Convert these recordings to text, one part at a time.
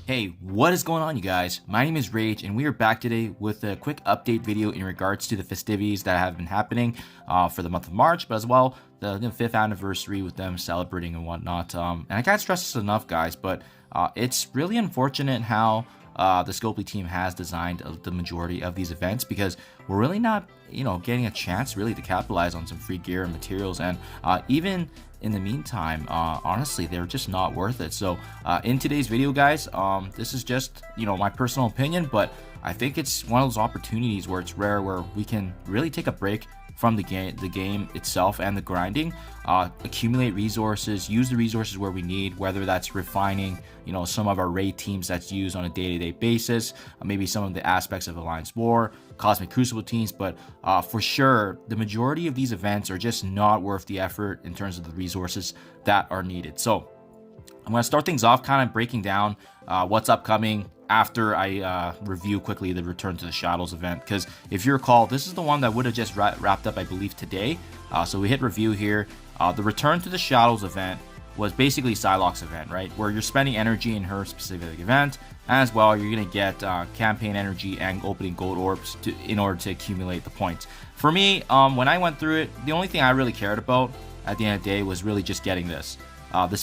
Hey, what is going on, you guys? My name is Rayge, and we are back today with a quick update video in regards to the festivities that have been happening for the month of March, but as well the 5th anniversary with them celebrating and whatnot. And I can't stress this enough, guys, but it's really unfortunate how the Scopely team has designed the majority of these events, because we're really not, getting a chance really to capitalize on some free gear and materials, and even in the meantime, honestly, they're just not worth it. So in today's video, guys, this is just, my personal opinion, but I think it's one of those opportunities where it's rare, where we can really take a break from the game itself and the grinding, accumulate resources, use the resources where we need, whether that's refining, some of our raid teams that's used on a day-to-day basis, maybe some of the aspects of Alliance War, Cosmic Crucible teams, but for sure, the majority of these events are just not worth the effort in terms of the resources that are needed. So I'm going to start things off kind of breaking down what's upcoming after I review quickly the Return to the Shadows event, because if you recall, this is the one that would have just wrapped up, I believe, today. So we hit review here. The Return to the Shadows event was basically Psylocke's event, right? Where you're spending energy in her specific event, and as well, you're going to get campaign energy and opening gold orbs in order to accumulate the points. For me, when I went through it, the only thing I really cared about at the end of the day was really just getting this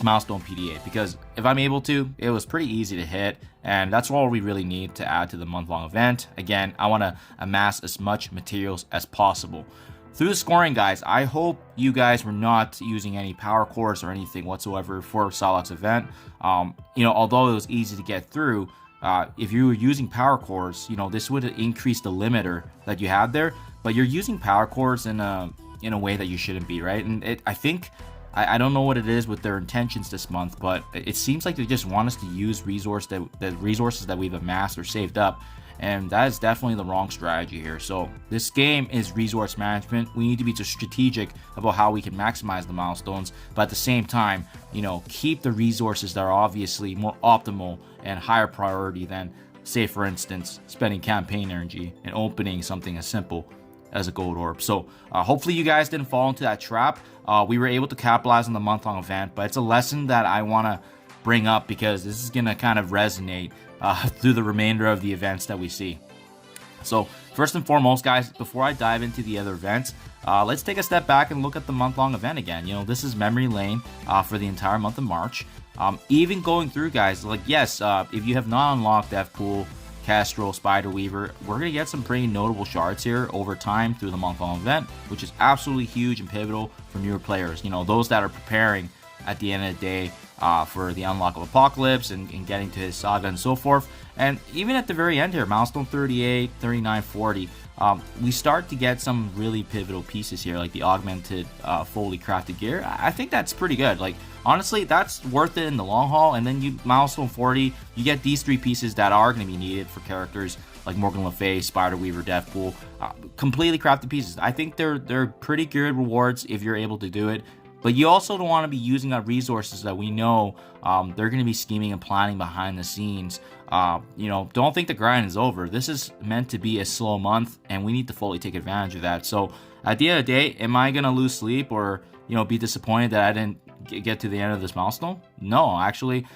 milestone PDA, because if I'm able to, it was pretty easy to hit, and that's all we really need to add to the month-long event. Again, I want to amass as much materials as possible. Through the scoring, guys, I hope you guys were not using any power cores or anything whatsoever for Psylocke's event. Although it was easy to get through, if you were using power cores, this would increase the limiter that you had there, but you're using power cores in a way that you shouldn't be, right? And I don't know what it is with their intentions this month, but it seems like they just want us to use the resources that we've amassed or saved up, and that is definitely the wrong strategy here. So this game is resource management. We need to be strategic about how we can maximize the milestones, but at the same time, keep the resources that are obviously more optimal and higher priority than, say, for instance, spending campaign energy and opening something as simple as a gold orb. So hopefully you guys didn't fall into that trap. We were able to capitalize on the month-long event, but it's a lesson that I want to bring up, because this is going to kind of resonate through the remainder of the events that we see. So first and foremost, guys, before I dive into the other events, let's take a step back and look at the month-long event again. this is memory lane for the entire month of March. Even going through, guys, yes, if you have not unlocked F2P, Castro, Spider Weaver, we're going to get some pretty notable shards here over time through the month-long event, which is absolutely huge and pivotal for newer players. those that are preparing at the end of the day for the unlock of Apocalypse and getting to his saga and so forth. And even at the very end here, milestone 38, 39, 40, we start to get some really pivotal pieces here, like the augmented fully crafted gear. I think that's pretty good. Honestly, that's worth it in the long haul. And then you milestone 40, you get these 3 pieces that are going to be needed for characters like Morgan Le Fay, Spider Weaver, Deathpool, completely crafted pieces. I think they're pretty good rewards if you're able to do it. But you also don't want to be using up resources that we know they're going to be scheming and planning behind the scenes. Don't think the grind is over. This is meant to be a slow month, and we need to fully take advantage of that. So at the end of the day, am I going to lose sleep or, be disappointed that I didn't get to the end of this milestone? No, actually,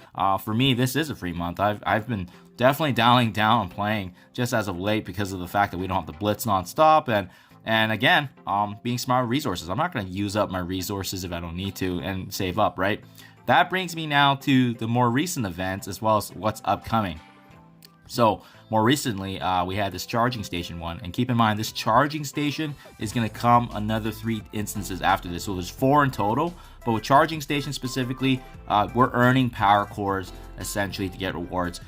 for me, this is a free month. I've been definitely dialing down on playing just as of late, because of the fact that we don't have to blitz nonstop, and again, being smart with resources. I'm not going to use up my resources if I don't need to and save up, right? That brings me now to the more recent events as well as what's upcoming. So more recently, we had this charging station one, and keep in mind, this charging station is going to come another 3 instances after this. So there's 4 in total, but with charging station specifically, we're earning power cores essentially to get rewards.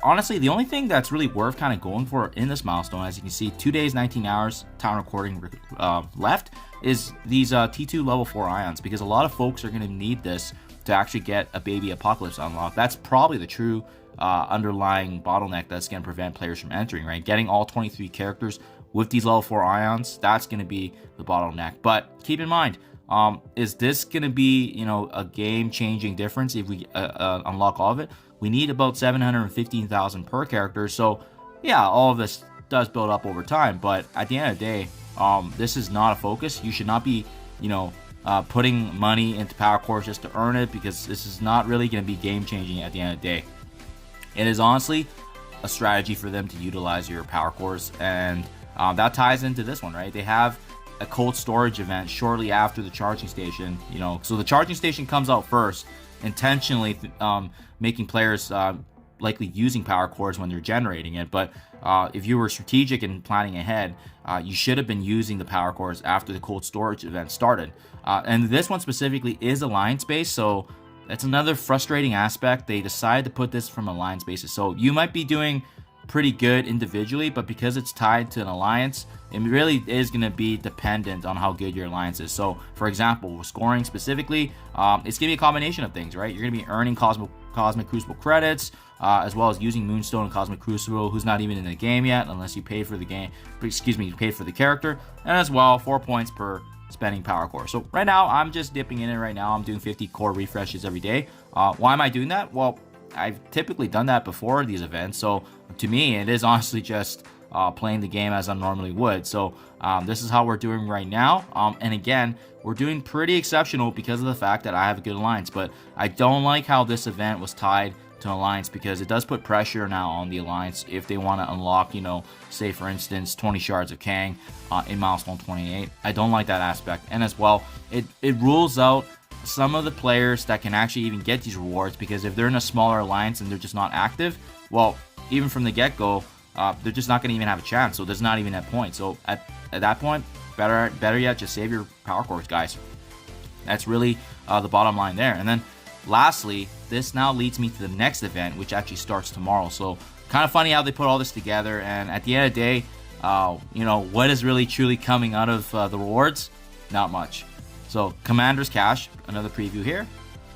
Honestly, the only thing that's really worth kind of going for in this milestone, as you can see, 2 days, 19 hours, time recording left, is these T2 level 4 ions, because a lot of folks are going to need this to actually get a baby Apocalypse unlock. That's probably the true underlying bottleneck that's going to prevent players from entering, right? Getting all 23 characters with these level 4 ions, that's going to be the bottleneck. But keep in mind, is this going to be, a game-changing difference if we unlock all of it? We need about 715,000 per character. So yeah, all of this does build up over time, but at the end of the day, this is not a focus. You should not be putting money into power cores just to earn it, because this is not really going to be game changing at the end of the day. It is honestly a strategy for them to utilize your power cores, and that ties into this one, right? They have a cold storage event shortly after the charging station, so the charging station comes out first, intentionally making players likely using power cores when they're generating it. But if you were strategic and planning ahead, you should have been using the power cores after the cold storage event started. And this one specifically is alliance based, so that's another frustrating aspect. They decided to put this from alliance basis, so you might be doing pretty good individually, but because it's tied to an alliance, it really is going to be dependent on how good your alliance is. So for example, with scoring specifically, it's going to be a combination of things, right? You're going to be earning Cosmic Crucible credits, as well as using Moonstone and Cosmic Crucible, who's not even in the game yet, unless you pay for the game. You paid for the character, and as well 4 points per spending power core. So right now, I'm just dipping in it right now. I'm doing 50 core refreshes every day. Why am I doing that? Well, I've typically done that before these events, so to me, it is honestly just playing the game as I normally would. So this is how we're doing right now. And again, we're doing pretty exceptional because of the fact that I have a good alliance. But I don't like how this event was tied to an alliance, because it does put pressure now on the alliance if they want to unlock, say for instance 20 shards of Kang in milestone 28. I don't like that aspect. And as well, it rules out some of the players that can actually even get these rewards, because if they're in a smaller alliance and they're just not active, well, even from the get-go, they're just not going to even have a chance. So there's not even that point. So at that point, better yet, just save your power cores, guys. That's really the bottom line there. And then lastly, this now leads me to the next event, which actually starts tomorrow. So kind of funny how they put all this together. And at the end of the day, what is really truly coming out of the rewards? Not much. So Commander's Cash, another preview here.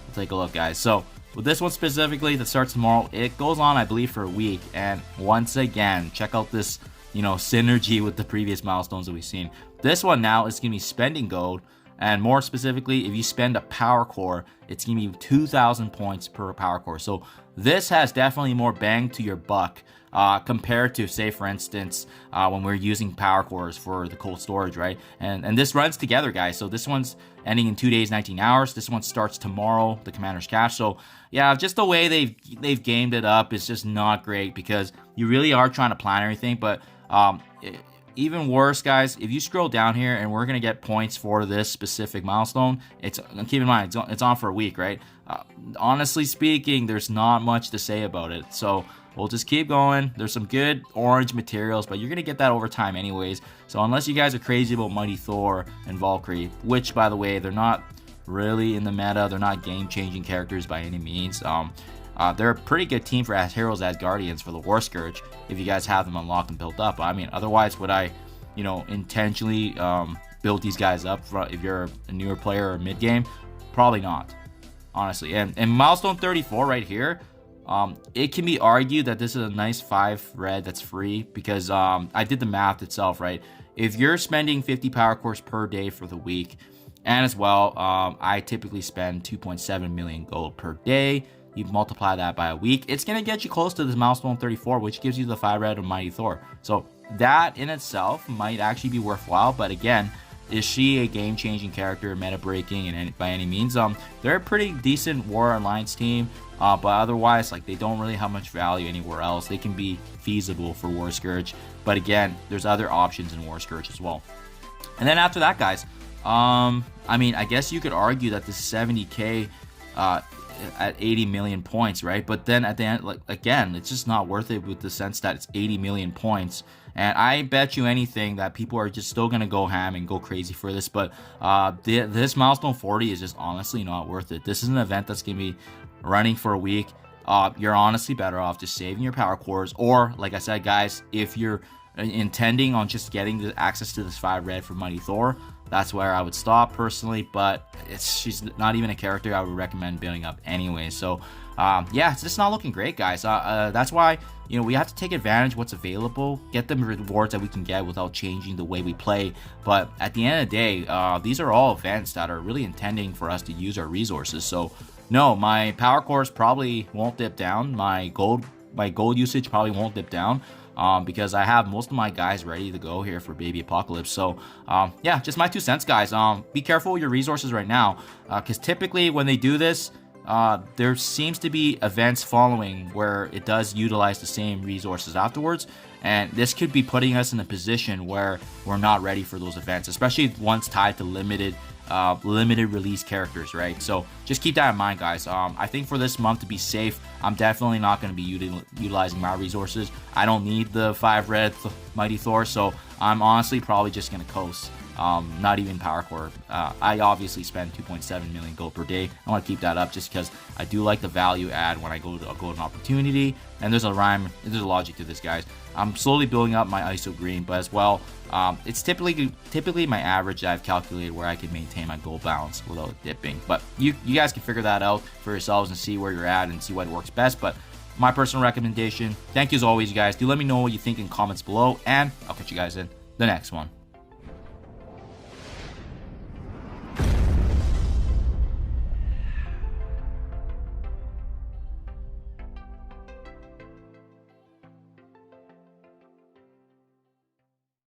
We'll take a look, guys. So with this one specifically that starts tomorrow, it goes on, I believe, for a week. And once again, check out this, synergy with the previous milestones that we've seen. This one now is going to be spending gold. And more specifically, if you spend a power core, it's going to be 2,000 points per power core. So this has definitely more bang to your buck compared to, say, for instance, when we're using power cores for the cold storage, right? And this runs together, guys. So this one's ending in 2 days, 19 hours. This one starts tomorrow, the Commander's Cash. So yeah, just the way they've gamed it up is just not great, because you really are trying to plan everything. But even worse, guys, if you scroll down here, and we're going to get points for this specific milestone, keep in mind, it's on for a week, right? Honestly speaking, there's not much to say about it. So we'll just keep going. There's some good orange materials, but you're going to get that over time anyways. So unless you guys are crazy about Mighty Thor and Valkyrie, which, by the way, they're not really in the meta. They're not game-changing characters by any means. They're a pretty good team for as heroes, as guardians for the War Scourge, if you guys have them unlocked and built up. I mean, otherwise, would I, intentionally build these guys up if you're a newer player or mid-game? Probably not, honestly. And milestone 34 right here, it can be argued that this is a nice 5 red that's free, because I did the math itself, right? If you're spending 50 power cores per day for the week, and as well, I typically spend 2.7 million gold per day. You multiply that by a week, it's going to get you close to this milestone 34, which gives you the 5 red of Mighty Thor. So that in itself might actually be worthwhile. But again, is she a game-changing character, meta-breaking, and by any means? They're a pretty decent War Alliance team, but otherwise, they don't really have much value anywhere else. They can be feasible for War Scourge, but again, there's other options in War Scourge as well. And then after that, guys, I mean, I guess you could argue that this 70k at 80 million points, right? But then at the end, again, it's just not worth it, with the sense that it's 80 million points. And I bet you anything that people are just still gonna go ham and go crazy for this. But this milestone 40 is just honestly not worth it. This is an event that's gonna be running for a week. You're honestly better off just saving your power cores, or like I said, guys, if you're intending on just getting the access to this 5 red for Mighty Thor, that's where I would stop personally. But she's not even a character I would recommend building up anyway. So yeah, it's just not looking great, guys. That's why, we have to take advantage of what's available, get the rewards that we can get without changing the way we play. But at the end of the day, these are all events that are really intending for us to use our resources. So no, my power cores probably won't dip down. My gold usage probably won't dip down. because I have most of my guys ready to go here for Baby Apocalypse. So yeah, just my 2 cents, guys. Be careful with your resources right now, because typically when they do this, there seems to be events following where it does utilize the same resources afterwards, and this could be putting us in a position where we're not ready for those events, especially once tied to limited release characters, right? So just keep that in mind, guys. I think for this month, to be safe, I'm definitely not going to be utilizing my resources. I don't need the 5 red Mighty Thor, so I'm honestly probably just going to coast. Not even power core. I obviously spend 2.7 million gold per day. I want to keep that up just because I do like the value add when I go to a golden opportunity, and there's a logic to this, guys. I'm slowly building up my ISO green, but as well, it's typically my average that I've calculated where I can maintain my gold balance without dipping. But you guys can figure that out for yourselves and see where you're at and see what works best. But my personal recommendation, thank you as always, guys. Do let me know what you think in comments below, and I'll catch you guys in the next one.